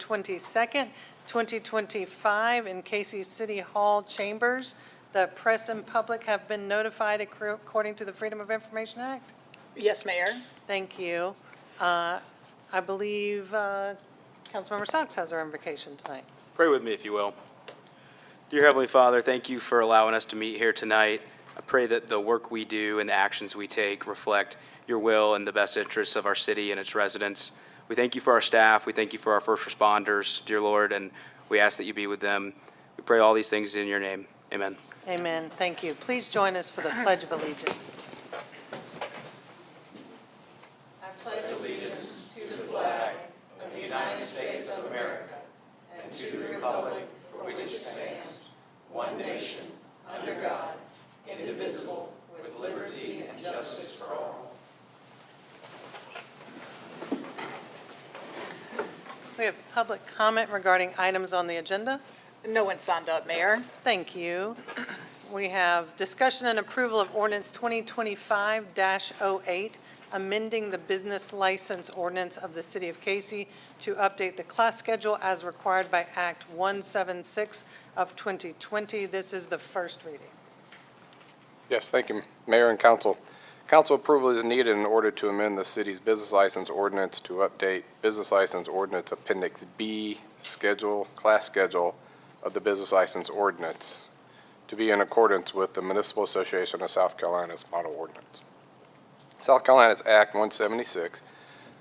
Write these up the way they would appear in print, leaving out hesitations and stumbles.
22nd, 2025 in Cayce City Hall chambers. The press and public have been notified according to the Freedom of Information Act. Yes, Mayor. Thank you. I believe Councilmember Socks has our invocation tonight. Pray with me, if you will. Dear Heavenly Father, thank you for allowing us to meet here tonight. I pray that the work we do and the actions we take reflect your will and the best interests of our city and its residents. We thank you for our staff. We thank you for our first responders, dear Lord, and we ask that you be with them. We pray all these things in your name. Amen. Amen. Thank you. Please join us for the Pledge of Allegiance. I pledge allegiance to the flag of the United States of America and to the republic for which it stands, one nation, under God, indivisible, with liberty and justice for all. We have public comment regarding items on the agenda. No one signed up, Mayor. Thank you. We have discussion and approval of ordinance 2025-08, amending the business license ordinance of the City of Cayce to update the class schedule as required by Act 176 of 2020. This is the first reading. Yes, thank you, Mayor and Council. Council approval is needed in order to amend the city's business license ordinance to update business license ordinance Appendix B class schedule of the business license ordinance to be in accordance with the Municipal Association of South Carolina's model ordinance. South Carolina's Act 176,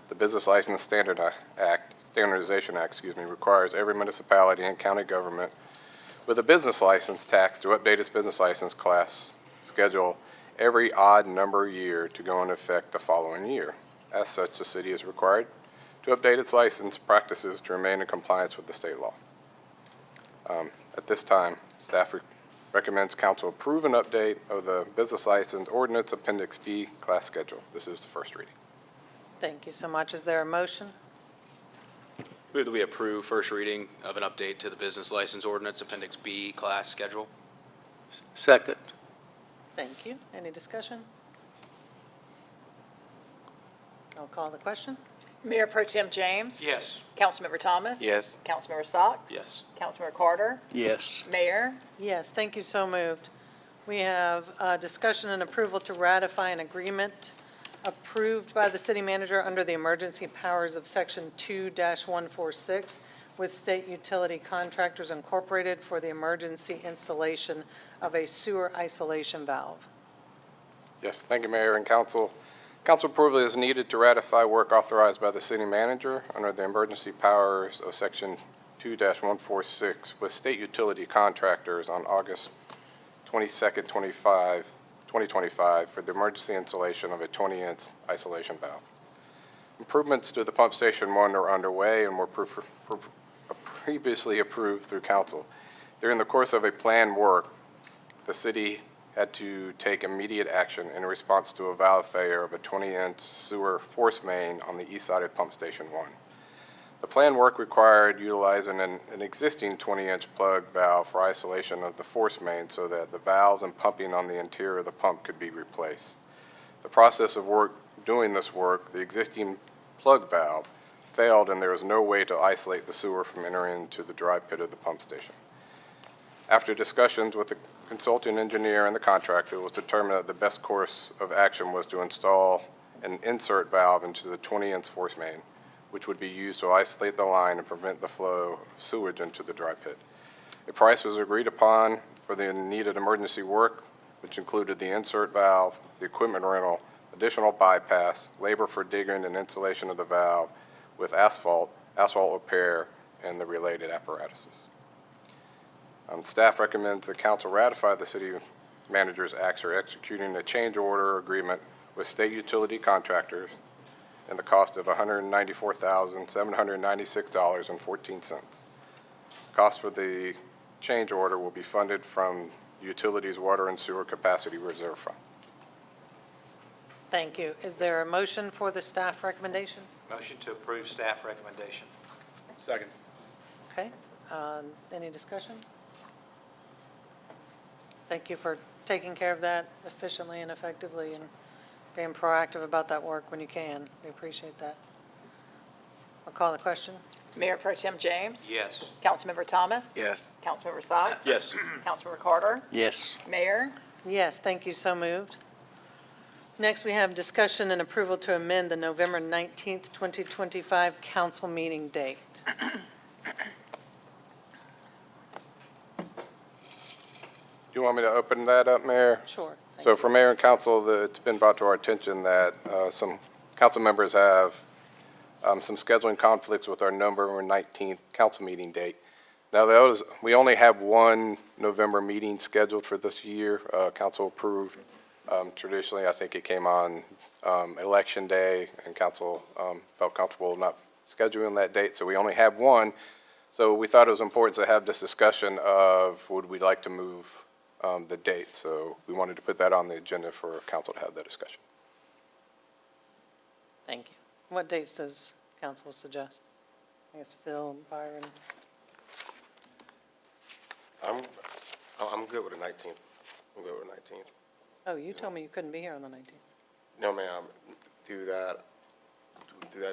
the Business License Standardization Act, requires every municipality and county government with a business license tax to update its business license class schedule every odd number year to go into effect the following year. As such, the city is required to update its license practices to remain in compliance with the state law. At this time, staff recommends council approve an update of the business license ordinance Appendix B class schedule. This is the first reading. Thank you so much. Is there a motion? Move that we approve first reading of an update to the business license ordinance Appendix B class schedule. Second. Thank you. Any discussion? I'll call the question. Mayor Pro Tem James. Yes. Councilmember Thomas. Yes. Councilmember Socks. Yes. Councilmember Carter. Yes. Mayor. Yes, thank you. So moved. We have discussion and approval to ratify an agreement approved by the city manager under the emergency powers of Section 2-146 with State Utility Contractors Incorporated for the emergency installation of a sewer isolation valve. Yes, thank you, Mayor and Council. Council approval is needed to ratify work authorized by the city manager under the emergency powers of Section 2-146 with state utility contractors on August 22nd, 2025 for the emergency installation of a 20-inch isolation valve. Improvements to the pump station 1 are underway and were previously approved through council. During the course of a planned work, the city had to take immediate action in response to a valve failure of a 20-inch sewer force main on the east side of Pump Station 1. The planned work required utilizing an existing 20-inch plug valve for isolation of the force main so that the valves and pumping on the interior of the pump could be replaced. The process of doing this work, the existing plug valve failed and there was no way to isolate the sewer from entering into the dry pit of the pump station. After discussions with the consulting engineer and the contractor, it was determined that the best course of action was to install an insert valve into the 20-inch force main, which would be used to isolate the line and prevent the flow of sewage into the dry pit. A price was agreed upon for the needed emergency work, which included the insert valve, the equipment rental, additional bypass, labor for digging and installation of the valve with asphalt repair, and the related apparatuses. Staff recommends the council ratify the city manager's acts for executing a change order agreement with state utility contractors and the cost of $194,796.14. Cost for the change order will be funded from utilities water and sewer capacity reserve fund. Thank you. Is there a motion for the staff recommendation? Motion to approve staff recommendation. Second. Okay. Any discussion? Thank you for taking care of that efficiently and effectively and being proactive about that work when you can. We appreciate that. I'll call the question. Mayor Pro Tem James. Yes. Councilmember Thomas. Yes. Councilmember Socks. Yes. Councilmember Carter. Yes. Mayor. Yes, thank you, so moved. Next, we have discussion and approval to amend the November 19th, 2025 council meeting date. Do you want me to open that up, Mayor? Sure. Thank So you. for mayor and council, it's been brought to our attention that some council members have some scheduling conflicts with our November 19th council meeting date. Now, we only have one November meeting scheduled for this year. Council approved. Traditionally, I think it came on Election Day, and council felt comfortable not scheduling that date, so we only have one. So we thought it was important to have this discussion of, would we like to move the date? So we wanted to put that on the agenda for council to have that discussion. Thank you. What dates does council suggest? I guess Phil, Byron. I'm good with the 19th. I'm good with the 19th. Oh, you told me you couldn't be here on the 19th. No, ma'am, through that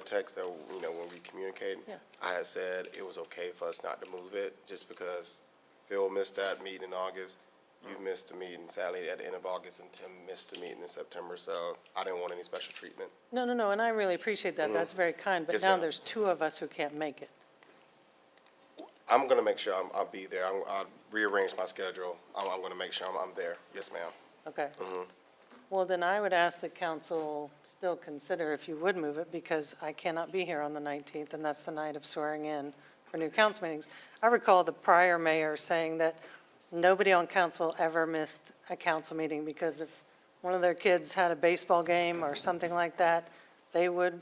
text that, you know, when we communicated, Yeah. I had said it was okay for us not to move it, just because Phil missed that meeting in August, you missed the meeting sadly at the end of August, and Tim missed the meeting in September, so I didn't want any special treatment. No, and I really appreciate that. That's very kind, but Yes, now ma'am. there's two of us who can't make it. I'm gonna make sure I'll be there. I'll rearrange my schedule. I'm gonna make sure I'm there. Yes, ma'am. Okay. Well, then I would ask the council still consider if you would move it, because I cannot be here on the 19th, and that's the night of swearing in for new council meetings. I recall the prior mayor saying that nobody on council ever missed a council meeting, because if one of their kids had a baseball game or something like that, they would,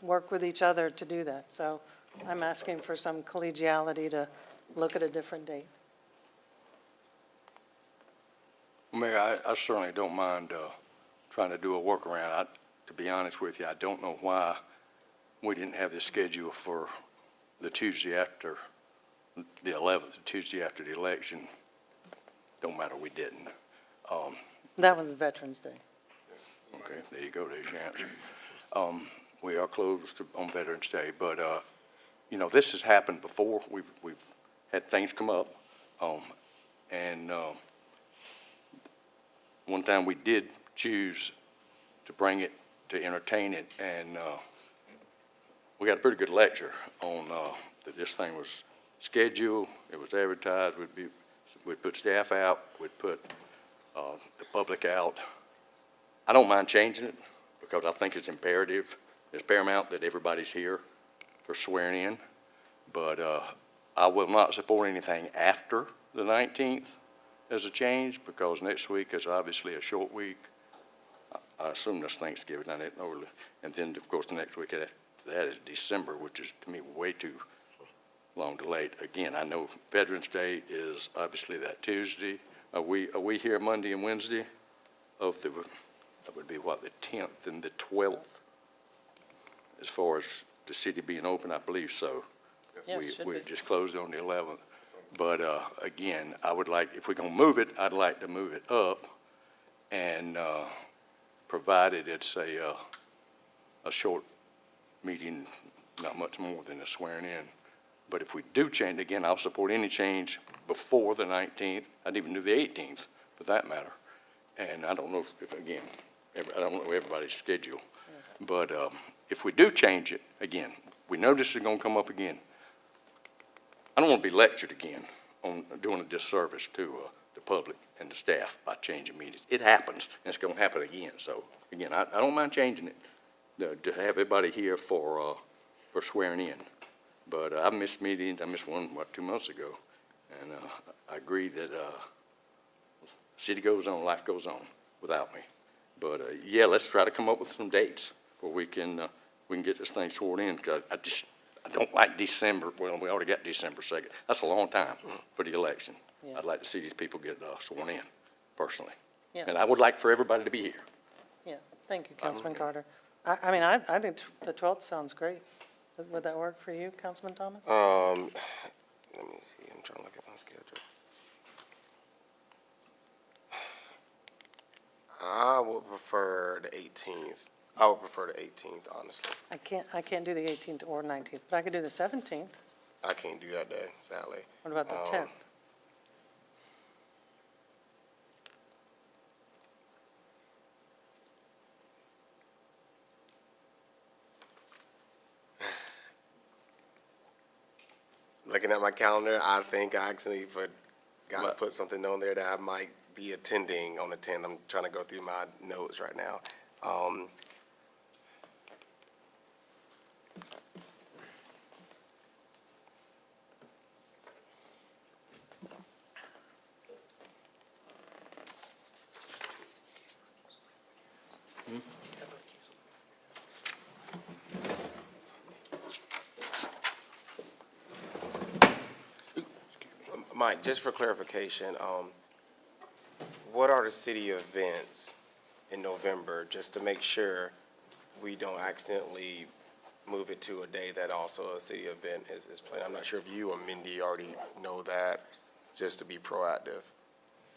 work with each other to do that. So I'm asking for some collegiality to look at a different date. Mayor, I certainly don't mind trying to do a workaround. To be honest with you, I don't know why we didn't have this schedule for the Tuesday after the 11th, the Tuesday after the election. Don't matter, we didn't. That was Veterans Day. Okay, there you go, there's your answer. We are closed on Veterans Day, but, this has happened before. We've had things come up, and one time we did choose to bring it, to entertain it, and we got a pretty good lecture on that this thing was scheduled, it was advertised, we'd put staff out, we'd put the public out. I don't mind changing it, because I think it's imperative, it's paramount that everybody's here for swearing in, but I will not support anything after the 19th as a change, because next week is obviously a short week. I assume that's Thanksgiving, I didn't know, and then, of course, the next week after that is December, which is, to me, way too long delayed. Again, I know Veterans Day is obviously that Tuesday. Are we here Monday and Wednesday of the, that would be what, the 10th and the 12th? As far as the city being open, I believe so. Yeah, it should We be. just closed on the 11th. But again, I would like, if we're going to move it, I'd like to move it up, and provided it's a short meeting, not much more than a swearing in. But if we do change, again, I'll support any change before the 19th. I'd even do the 18th, for that matter. And I don't know if again, I don't know everybody's schedule. But if we do change it, again, we know this is going to come up again. I don't want to be lectured again on doing a disservice to the public and the staff by changing meetings. It happens, and it's going to happen again. So, again, I don't mind changing it to have everybody here for swearing in. But I missed meetings. I missed one, 2 months ago. And I agree that city goes on, life goes on without me. But, yeah, let's try to come up with some dates where we can get this thing sworn in. 'Cause I don't like December. Well, we already got December 2nd. That's a long time for the election. Yeah. I'd like to see these people get sworn in, personally. Yeah. And I would like for everybody to be here. Yeah, thank you, Councilman Carter. I think the 12th sounds great. Would that work for you, Councilman Thomas? Let me see, I'm trying to look at my schedule. I would prefer the 18th. I would prefer the 18th, honestly. I can't do the 18th or 19th, but I could do the 17th. I can't do that day, sadly. What about the 10th? Looking at my calendar, I think I actually got to What? put something on there that I might be attending on the 10th. I'm trying to go through my notes right now. Mike, just for clarification, what are the city events in November, just to make sure we don't accidentally move it to a day that also a city event is planned? I'm not sure if you or Mindy already know that, just to be proactive.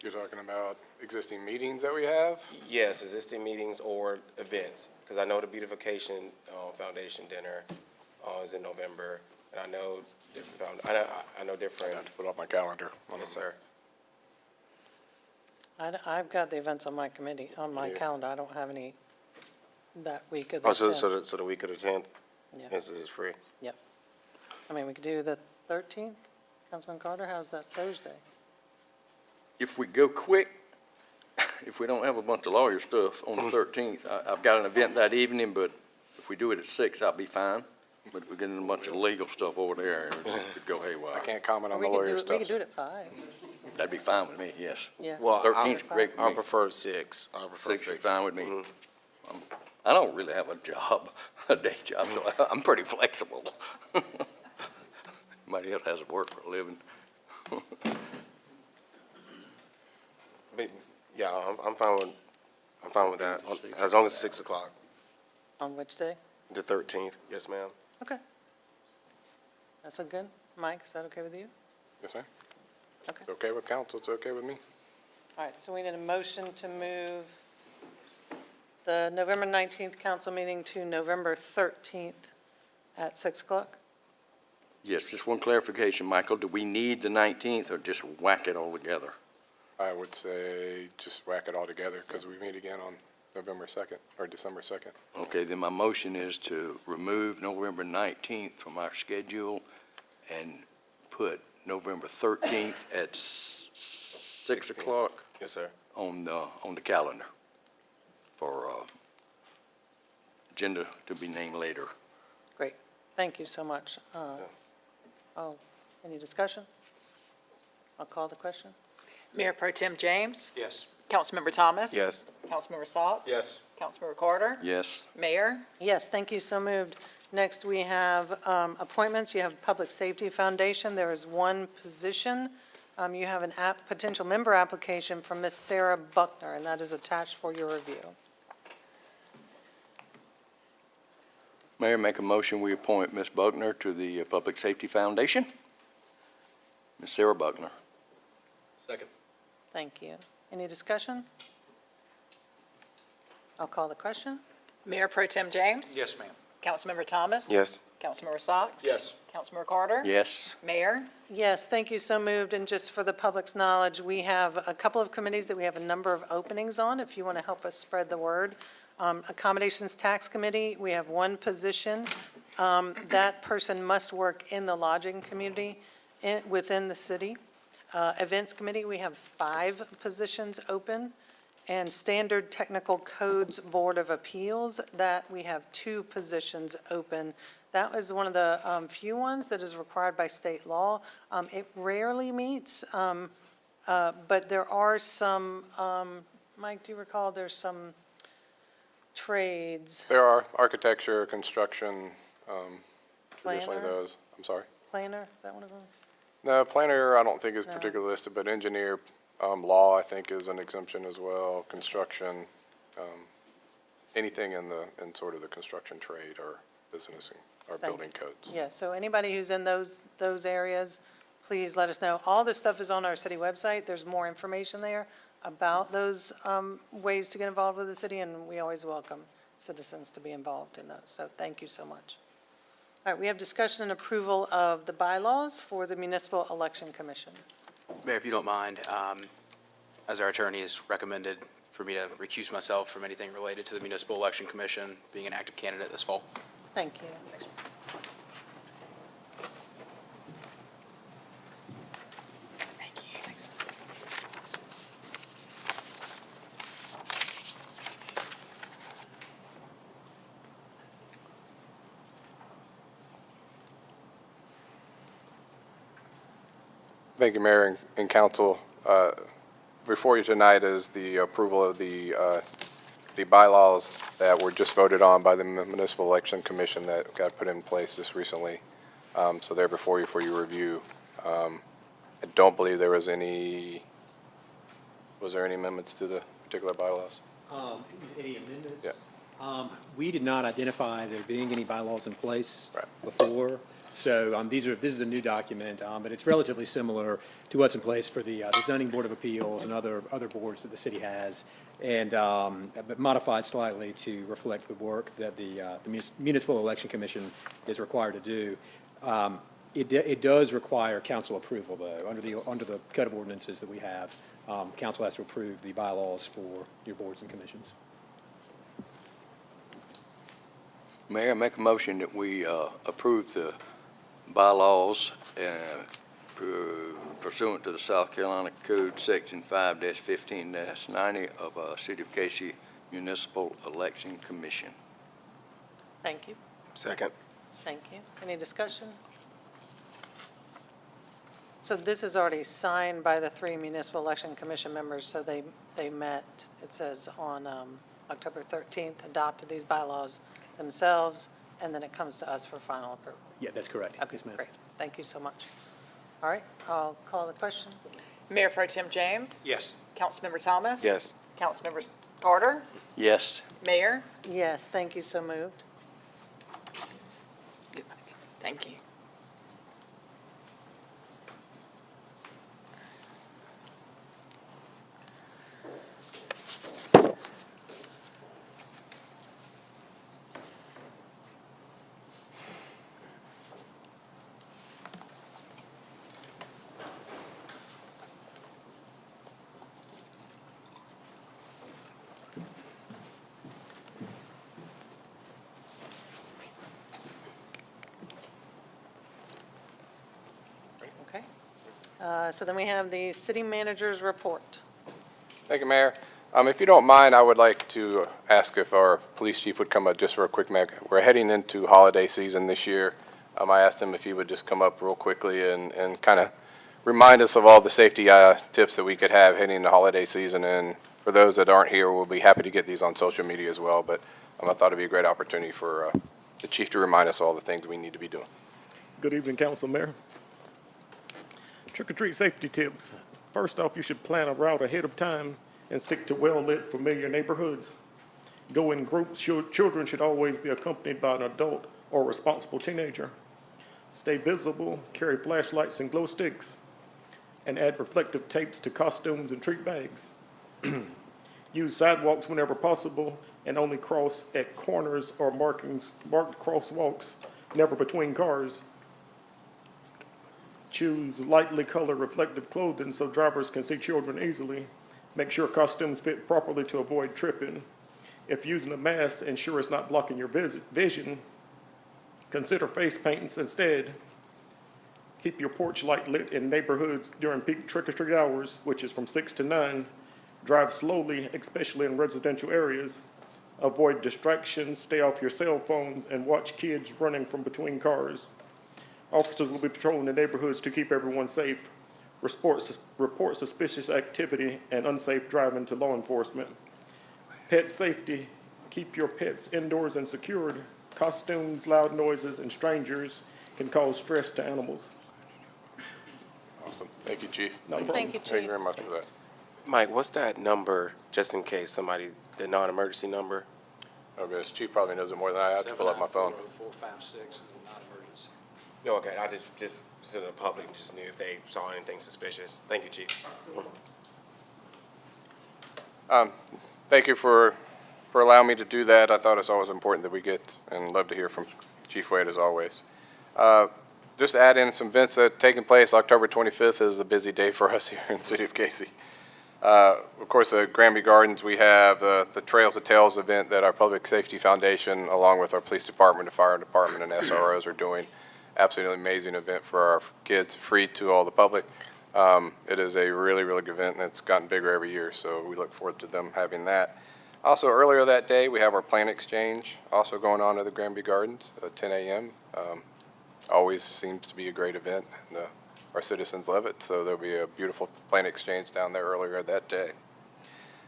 You're talking about existing meetings that we have? Yes, existing meetings or events, because I know the Beautification Foundation dinner is in November, and I know different, I know different. I have to put up my calendar. Yes, sir. I've got the events on my committee, on my Yeah. calendar. I don't have any that week of the Oh, 10th. so the week of the 10th, Yeah. this is free? Yep. I mean, we could do the 13th. Councilman Carter, how's that Thursday? If we go quick, if we don't have a bunch of lawyer stuff on the 13th, I've got an event that evening, but if we do it at 6, I'll be fine. But if we get in a bunch of legal stuff over there, it could go I haywire. can't comment on We the could do lawyer it, we stuff. could do it at 5. That'd be fine with me, yes. Yeah. Well, 13th, great I with me. prefer 6. I prefer 6 is 6. fine with me. Mhm. I don't really have a job, a day job, so I'm pretty flexible. Somebody else has to work for a living. But, yeah, I'm fine with that, as long as it's 6 o'clock. On which day? The 13th, yes, ma'am. Okay. That's all good? Mike, is that okay with you? Yes, ma'am. Okay. It's okay with council, it's okay with me. All right, so we need a motion to move the November 19th council meeting to November 13th at 6 o'clock? Yes, just one clarification, Michael, do we need the 19th or just whack it all together? I would say just whack it all together because we meet again on November 2nd or December 2nd. Okay, then my motion is to remove November 19th from our schedule and put November 13th at 6 o'clock Yes, sir. on the calendar for agenda to be named later. Great, thank you so much. Any discussion? I'll call the question. Mayor Pro Tem James, Yes. Councilmember Thomas. Yes. Councilmember Socks. Yes. Councilmember Carter. Yes, Mayor. Yes, thank you, so moved. Next, we have appointments. You have Public Safety Foundation. There is one position. You have an potential member application from Ms. Sarah Buckner, and that is attached for your review. Mayor, make a motion, we appoint Ms. Buckner to the Public Safety Foundation. Ms. Sarah Buckner. Second. Thank you. Any discussion? I'll call the question. Mayor Pro Tem James. Yes, ma'am. Councilmember Thomas. Yes. Councilmember Socks. Yes. Councilmember Carter. Yes, Mayor. Yes, thank you, so moved. And just for the public's knowledge, we have a couple of committees that we have a number of openings on, if you want to help us spread the word. Accommodations Tax Committee, we have one position. That person must work in the lodging community within the city. Events Committee, we have 5 positions open. And Standard Technical Codes Board of Appeals, that we have 2 positions open. That was one of the few ones that is required by state law. It rarely meets, but there are some, Mike, do you recall, there's some trades, There are architecture, construction, traditionally Planner? those. I'm sorry. planner, is that one of them? No, planner, I don't think is No. particularly listed, but engineer, law, I think, is an exemption as well. Construction, anything in sort of the construction trade or business or Thank building codes. Yeah, so anybody who's in those areas, please let us know. All this stuff is on our city website. There's more information there about those ways to get involved with the city, and we always welcome citizens to be involved in those. So thank you so much. All right, we have discussion and approval of the bylaws for the Municipal Election Commission. Mayor, if you don't mind, as our attorney has recommended for me to recuse myself from anything related to the Municipal Election Commission, being an active candidate this fall. Thank you. Thank you, Mayor and Council. Before you tonight is the approval of the bylaws that were just voted on by the Municipal Election Commission that got put in place just recently. So they're before you for your review. I don't believe there was any amendments to the particular bylaws? Any amendments? Yeah. We did not identify there being any bylaws in place Right. before. So this is a new document, but it's relatively similar to what's in place for the Zoning Board of Appeals and other boards that the city has, and but modified slightly to reflect the work that the Municipal Election Commission is required to do. It does require council approval, though. Under the code of ordinances that we have, council has to approve the bylaws for your boards and commissions. Mayor, make a motion that we approve the bylaws pursuant to the South Carolina Code, Section 5-15-90 of City of Cayce Municipal Election Commission. Thank you. Second. Thank you. Any discussion? So this is already signed by the 3 Municipal Election Commission members, so they met, it says, on October 13th, adopted these bylaws themselves, and then it comes to us for final approval. Yeah, that's correct. Okay, Yes, ma'am. great. Thank you so much. All right, I'll call the question. Mayor Pro Tem James. Yes. Councilmember Thomas. Yes. Councilmember Carter. Yes. Mayor. Yes, thank you, so moved. Thank you. Okay. So then we have the city manager's report. Thank you, Mayor. If you don't mind, I would like to ask if our police chief would come up just for a quick minute. We're heading into holiday season this year. I asked him if he would just come up real quickly and kind of remind us of all the safety tips that we could have heading into holiday season. And for those that aren't here, we'll be happy to get these on social media as well. But I thought it'd be a great opportunity for the chief to remind us all the things we need to be doing. Good evening, Council Mayor. Trick-or-treat safety tips. First off, you should plan a route ahead of time and stick to well-lit, familiar neighborhoods. Go in groups. Children should always be accompanied by an adult or responsible teenager. Stay visible, carry flashlights and glow sticks, and add reflective tapes to costumes and treat bags. Use sidewalks whenever possible and only cross at corners or marked crosswalks, never between cars. Choose lightly colored reflective clothing so drivers can see children easily. Make sure costumes fit properly to avoid tripping. If using a mask, ensure it's not blocking your vision. Consider face paints instead. Keep your porch light lit in neighborhoods during peak trick-or-treat hours, which is from 6 to 9. Drive slowly, especially in residential areas. Avoid distractions, stay off your cell phones, and watch kids running from between cars. Officers will be patrolling the neighborhoods to keep everyone safe. Report suspicious activity and unsafe driving to law enforcement. Pet safety. Keep your pets indoors and secured. Costumes, loud noises, and strangers can cause stress to animals. Awesome. Thank you, Chief. No problem. Thank you, Thank you Chief. very much for that. Mike, what's that number, just in case the non-emergency number? Okay, this chief probably knows it more than I have to pull up my phone. 7940456 is a non-emergency. No, okay, I just to the public, just knew if they saw anything suspicious. Thank you, Chief. Thank you for for allowing me to do that. I thought it's always important that we get, and love to hear from Chief Wade as always. Just to add in some events that are taking place, October 25th is a busy day for us here in the city of Cayce. Of course, at Granby Gardens, we have the Trails of Tales event that our Public Safety Foundation, along with our police department, the fire department, and SROs are doing. Absolutely amazing event for our kids, free to all the public. It is a really, really good event, and it's gotten bigger every year, so we look forward to them having that. Also, earlier that day, we have our plant exchange also going on at the Granby Gardens at 10 a.m. Always seems to be a great event, and our citizens love it, so there'll be a beautiful plant exchange down there earlier that day.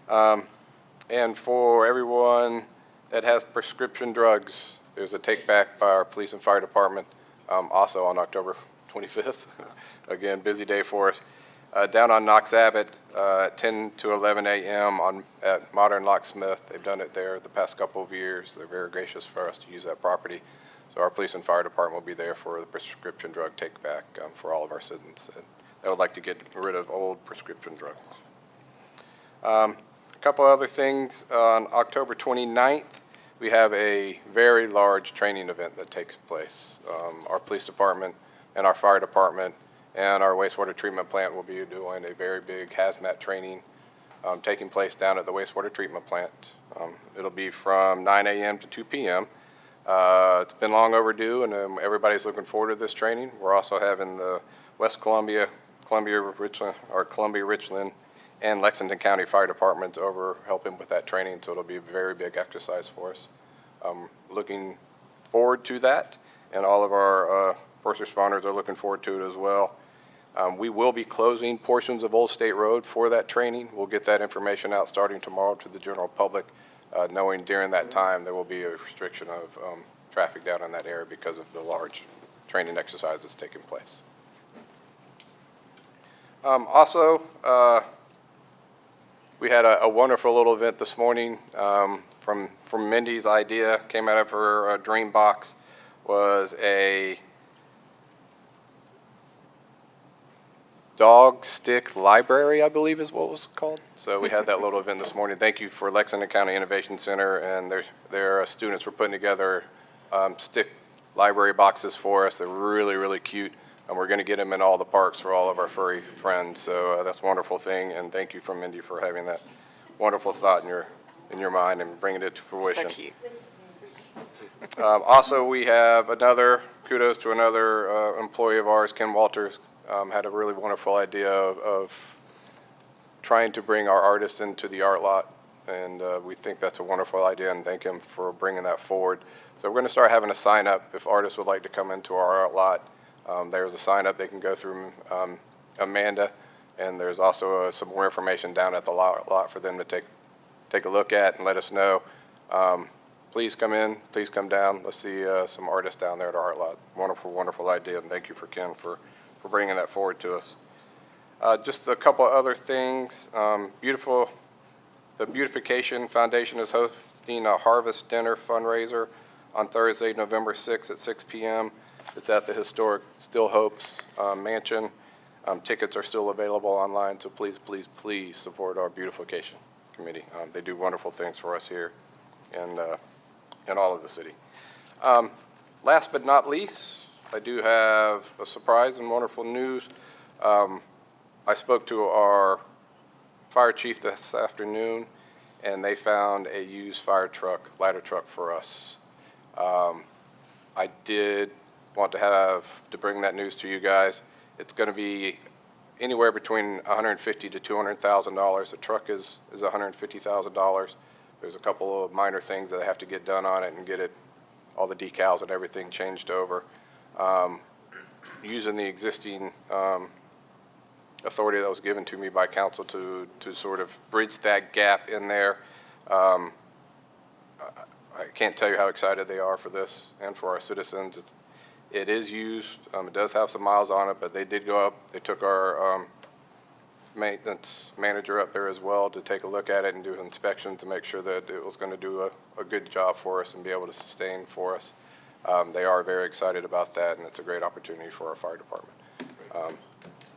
And for everyone that has prescription drugs, there's a take back by our police and fire department, also on October 25th. Again, busy day for us. Down on Knox Abbott, 10 to 11 a.m. at Modern Locksmith. They've done it there the past couple of years. They're very gracious for us to use that property. So our police and fire department will be there for the prescription drug take back for all of our citizens that would like to get rid of old prescription drugs. A couple other things. On October 29th, we have a very large training event that takes place. Our police department and our fire department and our wastewater treatment plant will be doing a very big hazmat training taking place down at the wastewater treatment plant. It'll be from 9 a.m. to 2 p.m. It's been long overdue, and everybody's looking forward to this training. We're also having the West Columbia, Richland, and Lexington County Fire Departments over helping with that training, so it'll be a very big exercise for us. Looking forward to that, and all of our first responders are looking forward to it as well. We will be closing portions of Old State Road for that training. We'll get that information out starting tomorrow to the general public, knowing during that time there will be a restriction of traffic down in that area because of the large training exercise that's taking place. Also, we had a wonderful little event this morning from Mindy's idea, came out of her dream box, was a dog stick library, I believe is what it was called. So we had that little event this morning. Thank you for Lexington County Innovation Center and their students for putting together stick library boxes for us. They're really, really cute, and we're going to get them in all the parks for all of our furry friends. So that's a wonderful thing, and thank you from Mindy for having that wonderful thought in your mind and bringing it to fruition. So cute. Also, we have kudos to another employee of ours, Ken Walters. Had a really wonderful idea of trying to bring our artists into the art lot, and we think that's a wonderful idea, and thank him for bringing that forward. So we're going to start having a sign up if artists would like to come into our art lot. There's a sign up they can go through Amanda, and there's also some more information down at the lot for them to take a look at and let us know. Please come in, please come down. Let's see some artists down there at our art lot. Wonderful, wonderful idea, and thank you for Ken for bringing that forward to us. Just a couple other things. The Beautification Foundation is hosting a Harvest Dinner fundraiser on Thursday, November 6th at 6 p.m. It's at the historic Still Hopes Mansion. Tickets are still available online, so please, please, please support our beautification committee. They do wonderful things for us here and all of the city. Last but not least, I do have a surprise and wonderful news. I spoke to our fire chief this afternoon, and they found a used fire truck, ladder truck for us. I did want to bring that news to you guys. It's going to be anywhere between $150,000 to $200,000. The truck is $150,000. There's a couple of minor things that I have to get done on it and get all the decals and everything changed over. Using the existing authority that was given to me by council to sort of bridge that gap in there. I can't tell you how excited they are for this and for our citizens. It is used. It does have some miles on it, but they did go up. They took our maintenance manager up there as well to take a look at it and do inspections to make sure that it was going to do a good job for us and be able to sustain for us. They are very excited about that, and it's a great opportunity for our fire department.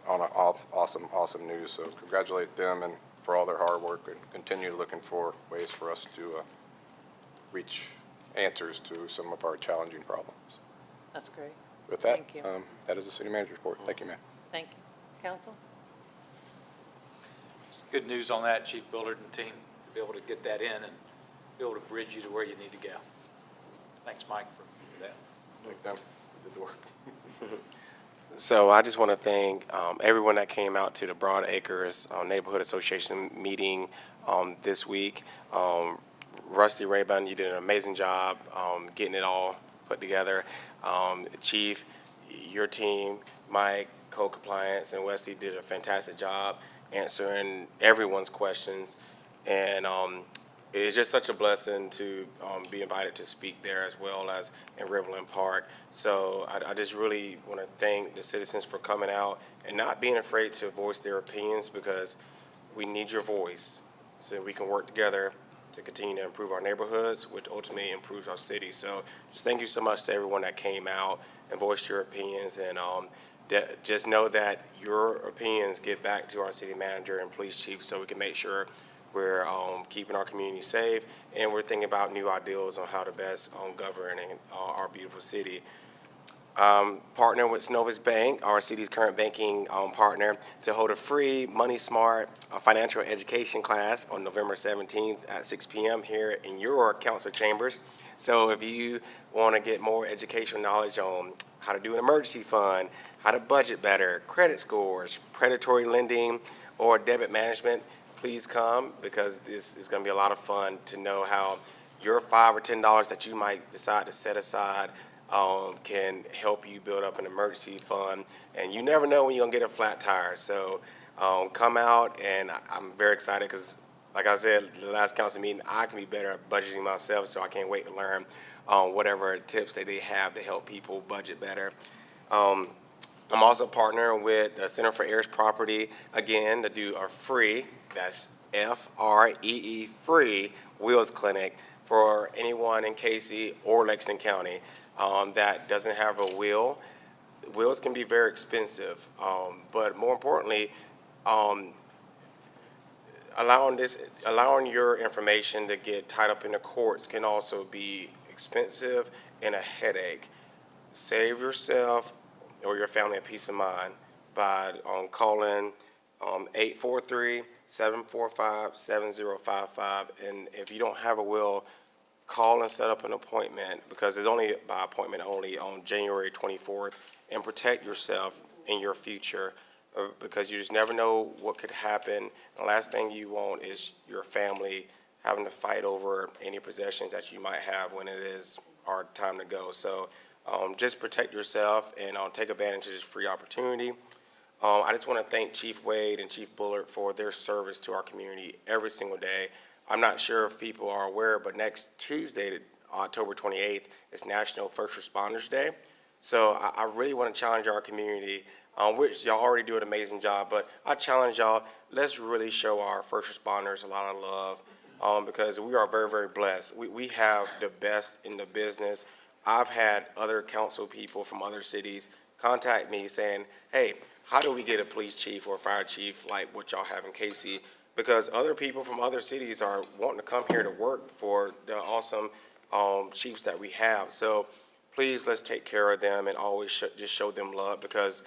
Awesome news. So congratulate them and for all their hard work, and continue looking for ways for us to reach answers to some of our challenging problems. That's great. With that, Thank you. that is the city manager's report. Thank you, ma'am. Thank you. Council? Good news on that, Chief Bullard and team, to be able to get that in and be able to bridge you to where you need to go. Thanks, Mike, for that. Thank them. Good work. So I just want to thank everyone that came out to the Broad Acres Neighborhood Association meeting this week. Rusty Rayburn, you did an amazing job getting it all put together. Chief, your team, Mike, Co-Compliance, and Wesley did a fantastic job answering everyone's questions. And it's just such a blessing to be invited to speak there as well as in Riverland Park. So I just really want to thank the citizens for coming out and not being afraid to voice their opinions, because we need your voice so that we can work together to continue to improve our neighborhoods, which ultimately improves our city. So just thank you so much to everyone that came out and voiced your opinions. And just know that your opinions get back to our city manager and police chief so we can make sure we're keeping our community safe, and we're thinking about new ideals on how to best govern our beautiful city. Partner with Synovus Bank, our city's current banking partner, to hold a free Money Smart financial education class on November 17th at 6 p.m. here in your council chambers. So if you want to get more educational knowledge on how to do an emergency fund, how to budget better, credit scores, predatory lending, or debit management, please come, because this is going to be a lot of fun to know how your $5 or $10 that you might decide to set aside can help you build up an emergency fund. And you never know when you're going to get a flat tire. So come out, and I'm very excited because, like I said, the last council meeting, I can be better at budgeting myself, so I can't wait to learn whatever tips that they have to help people budget better. I'm also partnering with the Center for Heirs Property, again, to do a free, that's FREE, free Wills Clinic for anyone in Cayce or Lexington County that doesn't have a will. Wills can be very expensive, but more importantly, allowing your information to get tied up in the courts can also be expensive and a headache. Save yourself or your family a peace of mind by calling 843-745-7055. And if you don't have a will, call and set up an appointment, because it's only by appointment only on January 24th, and protect yourself in your future, because you just never know what could happen. The last thing you want is your family having to fight over any possessions that you might have when it is our time to go. So just protect yourself and take advantage of this free opportunity. I just want to thank Chief Wade and Chief Bullard for their service to our community every single day. I'm not sure if people are aware, but next Tuesday, October 28th, is National First Responders Day. So I really want to challenge our community, which y'all already do an amazing job, but I challenge y'all, let's really show our first responders a lot of love, because we are very, very blessed. We have the best in the business. I've had other council people from other cities contact me saying, hey, how do we get a police chief or a fire chief like what y'all have in Cayce? Because other people from other cities are wanting to come here to work for the awesome chiefs that we have. So please, let's take care of them and always just show them love, because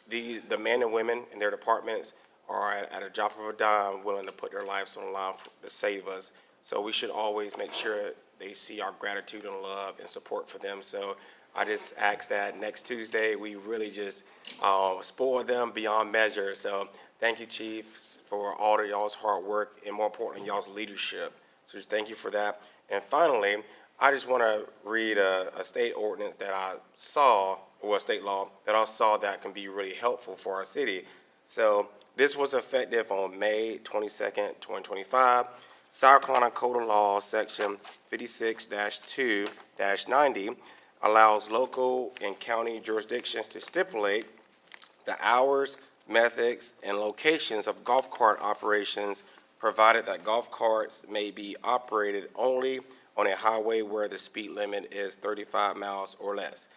the men and women in their departments are at a drop of a dime willing to put their lives on the line to save us. So we should always make sure they see our gratitude and love and support for them. So I just ask that next Tuesday we really just spoil them beyond measure. So thank you, Chiefs, for all of y'all's hard work, and more importantly, y'all's leadership. So just thank you for that. And finally, I just want to read a state ordinance that I saw, or a state law that I saw that can be really helpful for our city. So this was effective on May 22nd, 2025. South Carolina Code of Law, Section 56-2-90, allows local and county jurisdictions to stipulate the hours, methods, and locations of golf cart operations, provided that golf carts may be operated only on a highway where the speed limit is 35 miles or less.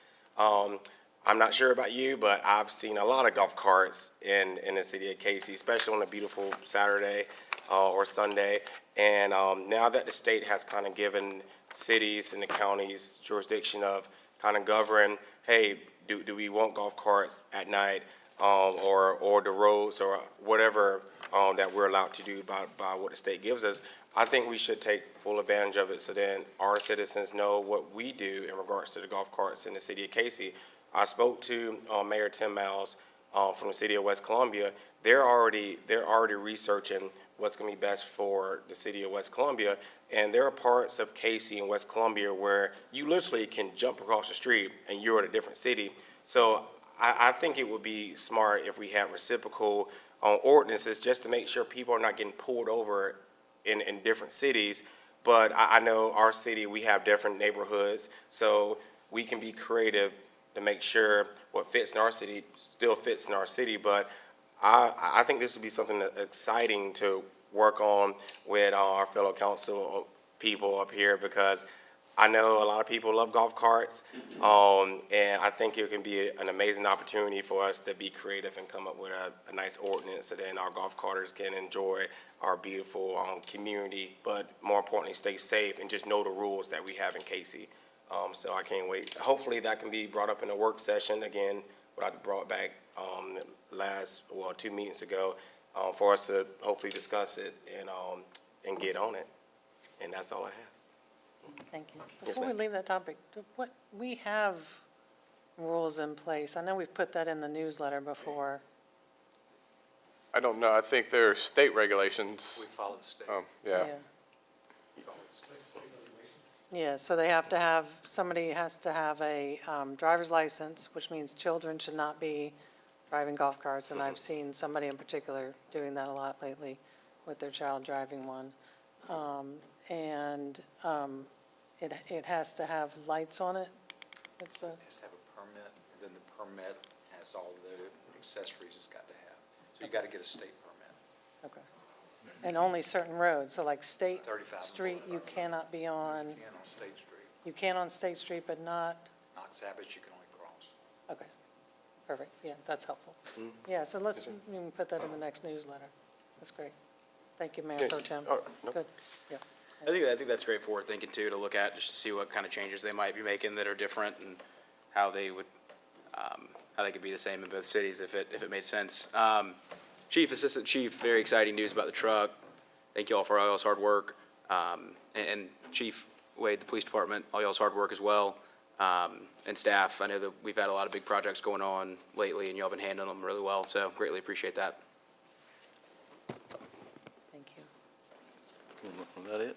I'm not sure about you, but I've seen a lot of golf carts in the city of Cayce, especially on a beautiful Saturday. or Sunday. And now that the state has kind of given cities and the counties jurisdiction of kind of govern, hey, do we want golf carts at night, or the roads or whatever that we're allowed to do by what the state gives us, I think we should take full advantage of it so then our citizens know what we do in regards to the golf carts in the city of Cayce. I spoke to Mayor Tim Miles from the city of West Columbia. They're already researching what's going to be best for the city of West Columbia, and there are parts of Cayce and West Columbia where you literally can jump across the street and you're in a different city. So I think it would be smart if we had reciprocal ordinances just to make sure people are not getting pulled over in different cities. But I know our city, we have different neighborhoods, so we can be creative to make sure what fits in our city still fits in our city. But I think this would be something that's exciting to work on with our fellow council people up here, because I know a lot of people love golf carts, and I think it can be an amazing opportunity for us to be creative and come up with a nice ordinance so then our golf carters can enjoy our beautiful community, but more importantly, stay safe and just know the rules that we have in Cayce. So I can't wait. Hopefully that can be brought up in a work session again, what I brought back 2 meetings ago, for us to hopefully discuss it and get on it. And that's all I have. Thank you. Yes, Before we ma'am. leave that topic, we have rules in place. I know we've put that in the newsletter before. I don't know, I think there are state regulations. We follow the state. Yeah. Yeah, so they have to have, somebody has to have a driver's license, which means children should not be driving golf carts, and I've seen somebody in particular doing that a lot lately with their child driving one. It has to have lights on it. It's a, It has to have a permit, and then the permit has all the accessories it's got to have. So you got to get a state permit. okay. And only certain roads, so like State 35 Street, you cannot be on, You can on State Street. you can on State Street, but not, Knox Abbott, you can only cross. okay. Perfect, yeah, that's helpful. Yeah, so let's, we can put that in the next newsletter. That's great. Thank you, Mayor Pro Tem. No. Good, yeah. I think that's great forward thinking too, to look at, just to see what kind of changes they might be making that are different and how they would, how they could be the same in both cities if it made sense. Chief, Assistant Chief, very exciting news about the truck. Thank you all for all y'all's hard work. And Chief Wade, the police department, all y'all's hard work as well. And staff, I know that we've had a lot of big projects going on lately and y'all been handling them really well, so greatly appreciate that. Thank you. Is that it?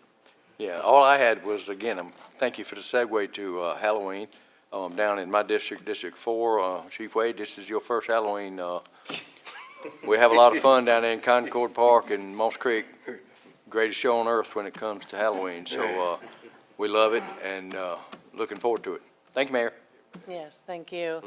Yeah, all I had was, again, thank you for the segue to Halloween. Down in my district, District 4, Chief Wade, this is your first Halloween. We have a lot of fun down there in Concord Park and Moss Creek. Greatest show on earth when it comes to Halloween. So we love it and looking forward to it. Thank you, Mayor. Yes, thank you.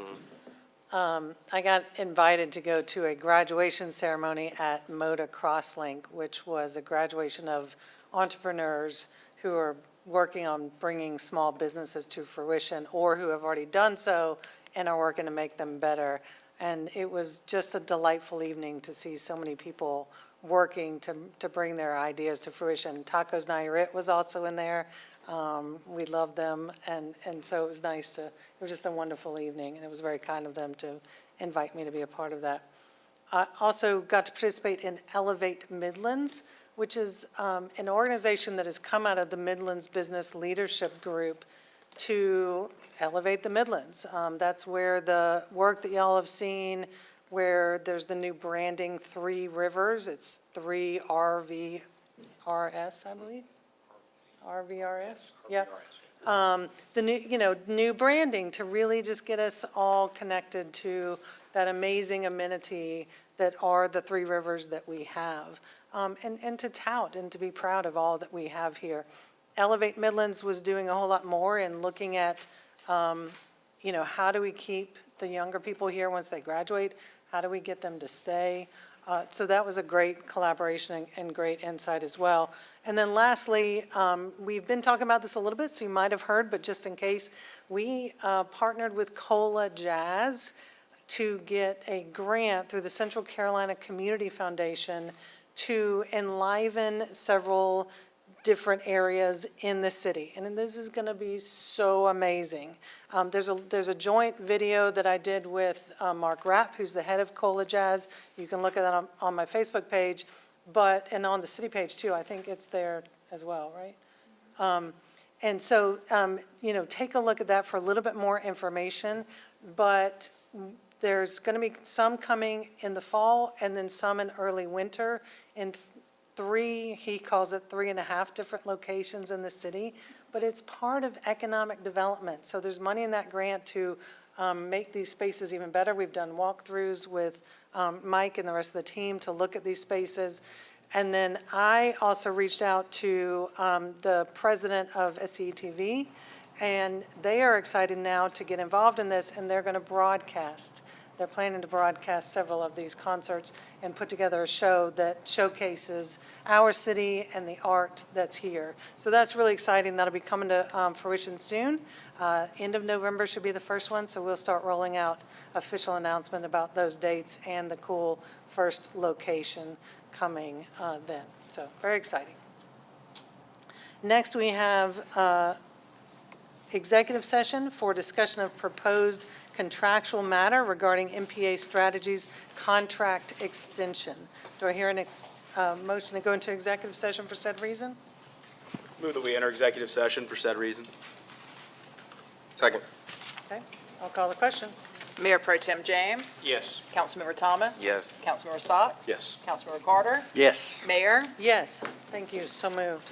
I got invited to go to a graduation ceremony at Moda Crosslink, which was a graduation of entrepreneurs who are working on bringing small businesses to fruition or who have already done so and are working to make them better. And it was just a delightful evening to see so many people working to bring their ideas to fruition. Tacos Nayarit was also in there. We loved them, and so it was nice to, it was just a wonderful evening, and it was very kind of them to invite me to be a part of that. I also got to participate in Elevate Midlands, which is an organization that has come out of the Midlands Business Leadership Group to elevate the Midlands. That's where the work that y'all have seen, where there's the new branding, 3 Rivers, it's 3 RVRS, I believe? RVRS? Yeah. The new, new branding to really just get us all connected to that amazing amenity that are the 3 rivers that we have, and to tout and to be proud of all that we have here. Elevate Midlands was doing a whole lot more and looking at, how do we keep the younger people here once they graduate? How do we get them to stay? So that was a great collaboration and great insight as well. And then lastly, we've been talking about this a little bit, so you might have heard, but just in case, we partnered with Cola Jazz to get a grant through the Central Carolina Community Foundation to enliven several different areas in the city. And this is going to be so amazing. There's a joint video that I did with Mark Rapp, who's the head of Cola Jazz. You can look at that on my Facebook page, and on the city page too. I think it's there as well, right? And so, take a look at that for a little bit more information. But there's going to be some coming in the fall and then some in early winter in he calls it 3.5 different locations in the city. But it's part of economic development. So there's money in that grant to make these spaces even better. We've done walkthroughs with Mike and the rest of the team to look at these spaces. And then I also reached out to the president of SCETV, and they are excited now to get involved in this, and they're going to broadcast. They're planning to broadcast several of these concerts and put together a show that showcases our city and the art that's here. So that's really exciting. That'll be coming to fruition soon. End of November should be the first one, so we'll start rolling out official announcement about those dates and the cool first location coming then. So very exciting. Next, we have executive session for discussion of proposed contractual matter regarding MPA Strategies contract extension. Do I hear a motion to go into executive session for said reason? Move that we enter executive session for said reason. Second. Okay, I'll call the question. Mayor Pro Tem James. Yes. Councilmember Thomas. Yes. Councilmember Socks. Yes. Councilmember Carter. Yes. Mayor. Yes, thank you, so moved.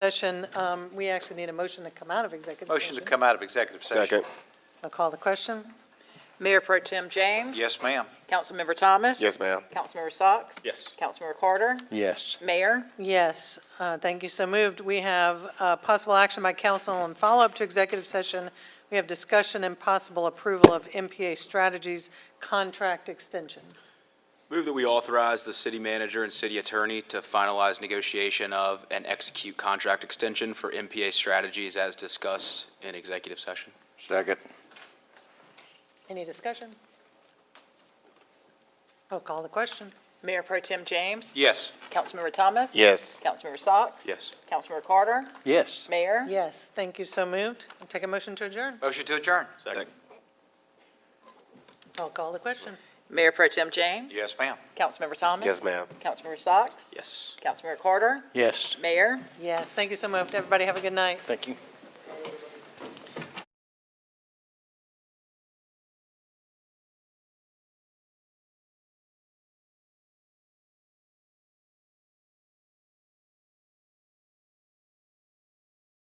session. We actually need a motion to come out of executive session. Motion to come out of executive session. Second. I'll call the question. Mayor Pro Tem James. Yes, ma'am. Councilmember Thomas. Yes, ma'am. Councilmember Socks. Yes. Councilmember Carter. Yes. Mayor. Yes, thank you, so moved. We have possible action by council on follow-up to executive session. We have discussion and possible approval of MPA Strategies contract extension. Move that we authorize the city manager and city attorney to finalize negotiation of and execute contract extension for MPA Strategies as discussed in executive session. Second. Any discussion? I'll call the question. Mayor Pro Tem James. Yes. Councilmember Thomas. Yes. Councilmember Socks. Yes. Councilmember Carter. Yes. Mayor. Yes, thank you, so moved. I'll take a motion to adjourn. Motion to adjourn. Second. I'll call the question. Mayor Pro Tem James. Yes, ma'am. Councilmember Thomas. Yes, ma'am. Councilmember Socks. Yes. Councilmember Carter. Yes. Mayor. Yes, thank you, so moved. Everybody have a good night. Thank you.